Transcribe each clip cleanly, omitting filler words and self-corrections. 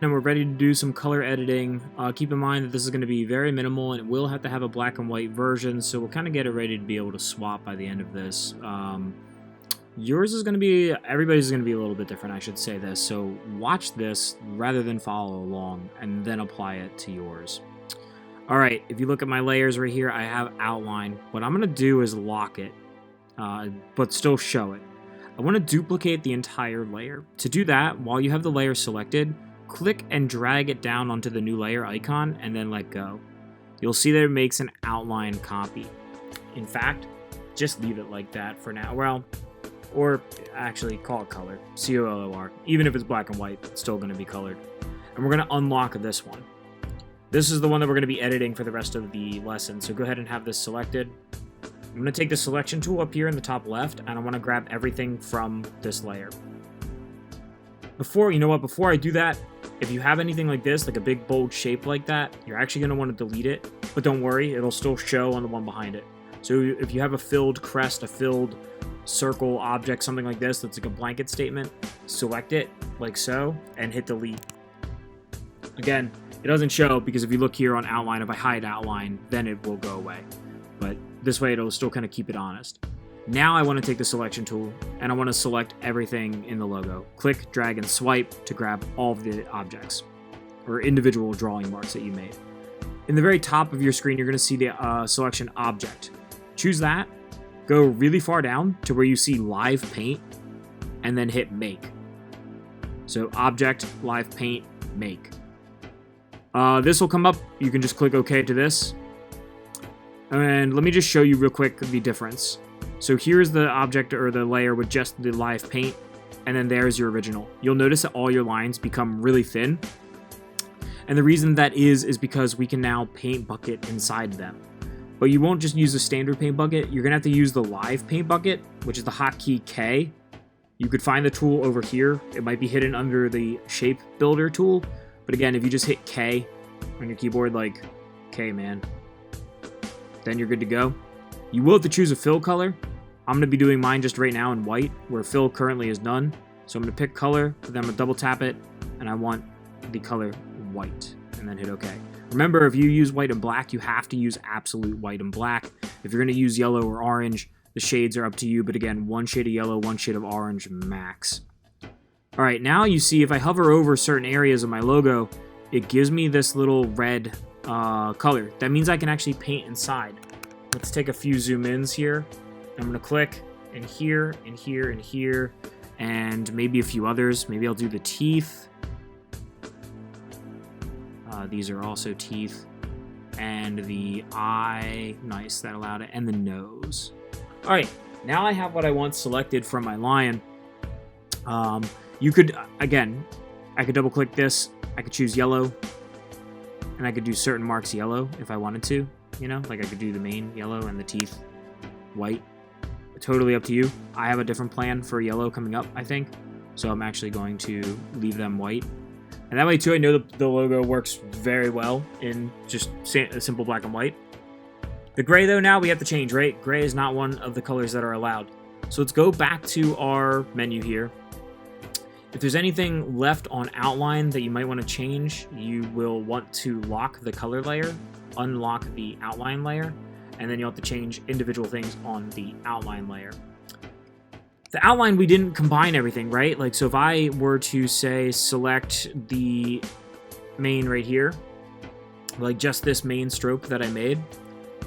and we're ready to do some color editing. Keep in mind that this is going to be very minimal and it will have to have a black and white version, so we'll kind of get it ready to be able to swap by the end of this. Yours is going to be, everybody's going to be a little bit different, I should say this, so watch this rather than follow along and then apply it to yours. Alright, if you look at my layers right here, I have outline. What I'm going to do is lock it, but still show it. I want to duplicate the entire layer. To do that, while you have the layer selected, click and drag it down onto the new layer icon and then let go. You'll see that it makes an outline copy. In fact, just leave it like that for now. Well, or actually call it color, C-O-L-O-R. Even if it's black and white, it's still going to be colored. And we're going to unlock this one. This is the one that we're going to be editing for the rest of the lesson, so go ahead and have this selected. I'm going to take the selection tool up here in the top left, and I want to grab everything from this layer. Before I do that, if you have anything like this, like a big bold shape like that, you're actually going to want to delete it, but don't worry, it'll still show on the one behind it. So if you have a filled crest, a filled circle object, something like this, that's like a blanket statement, select it like so, and hit delete. Again, it doesn't show because if you look here on outline, if I hide outline, then it will go away. But this way it'll still kind of keep it honest. Now I want to take the selection tool and I want to select everything in the logo. Click, drag, and swipe to grab all of the objects or individual drawing marks that you made. In the very top of your screen, you're going to see the selection object. Choose that, go really far down to where you see live paint, and then hit make. So object, live paint, make. This will come up. You can just click OK to this. And let me just show you real quick the difference. So here's the object or the layer with just the live paint, and then there's your original. You'll notice that all your lines become really thin. And the reason that is because we can now paint bucket inside them. But you won't just use the standard paint bucket. You're going to have to use the live paint bucket, which is the hotkey K. You could find the tool over here. It might be hidden under the shape builder tool. But again, if you just hit K on your keyboard, like K, man, then you're good to go. You will have to choose a fill color. I'm going to be doing mine just right now in white, where fill currently is none. So I'm going to pick color, then I'm going to double tap it, and I want the color white, and then hit OK. Remember, if you use white and black, you have to use absolute white and black. If you're going to use yellow or orange, the shades are up to you, but again, one shade of yellow, one shade of orange max. All right, now you see if I hover over certain areas of my logo, it gives me this little red color. That means I can actually paint inside. Let's take a few zoom ins here. I'm going to click in here, and here, and here, and maybe a few others. Maybe I'll do the teeth. These are also teeth. And the eye. Nice, that allowed it. And the nose. All right, now I have what I want selected from my lion. You could, again, I could double click this. I could choose yellow. And I could do certain marks yellow if I wanted to. You know, like I could do the mane yellow and the teeth white. Totally up to you. I have a different plan for yellow coming up, I think. So I'm actually going to leave them white. And that way, too, I know the logo works very well in just a simple black and white. The gray, though, now we have to change, right? Gray is not one of the colors that are allowed. So let's go back to our menu here. If there's anything left on outline that you might want to change, you will want to lock the color layer, unlock the outline layer, and then you'll have to change individual things on the outline layer. The outline, we didn't combine everything, right? Like, so if I were to, say, select the main right here, like just this main stroke that I made,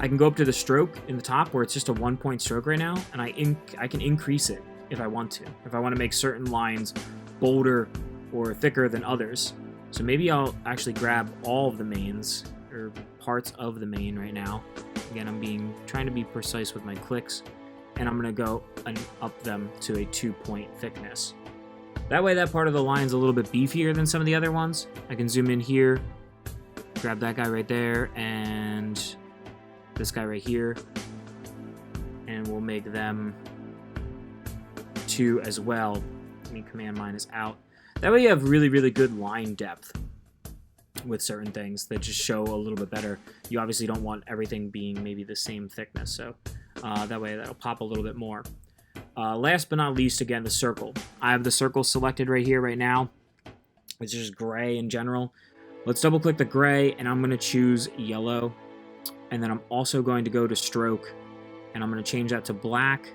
I can go up to the stroke in the top where it's just a 1-point stroke right now, and I can increase it if I want to. If I want to make certain lines bolder or thicker than others. So maybe I'll actually grab all of the mains, or parts of the main right now. Again, I'm trying to be precise with my clicks, and I'm going to go and up them to a 2-point thickness. That way that part of the line's a little bit beefier than some of the other ones. I can zoom in here, grab that guy right there, and this guy right here, and we'll make them 2 as well. Let me command minus out. That way you have really, really good line depth with certain things that just show a little bit better. You obviously don't want everything being maybe the same thickness, so that way that'll pop a little bit more. Last but not least, again, the circle. I have the circle selected right here, right now. It's just gray in general. Let's double click the gray, and I'm going to choose yellow. And then I'm also going to go to stroke, and I'm going to change that to black.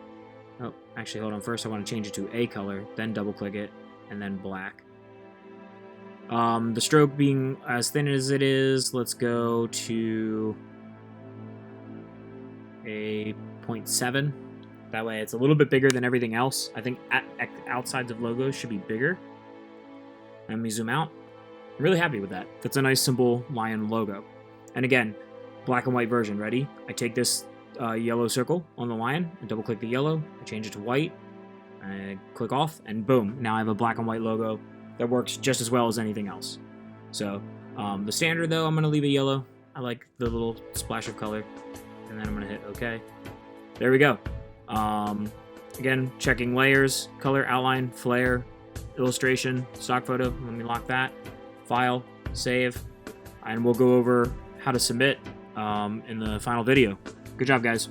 Oh, actually, hold on. First, I want to change it to a color, then double click it, and then black. The stroke being as thin as it is, let's go to a 0.7. That way it's a little bit bigger than everything else. I think outsides of logos should be bigger. Let me zoom out. I'm really happy with that. That's a nice simple lion logo. And again, black and white version. Ready? I take this yellow circle on the lion and double click the yellow. I change it to white. I click off, and boom, now I have a black and white logo that works just as well as anything else. So the standard, though, I'm going to leave it yellow. I like the little splash of color. And then I'm going to hit OK. There we go. Again, checking layers, color, outline, flare, illustration, stock photo. Let me lock that. File, save, and we'll go over how to submit in the final video. Good job, guys.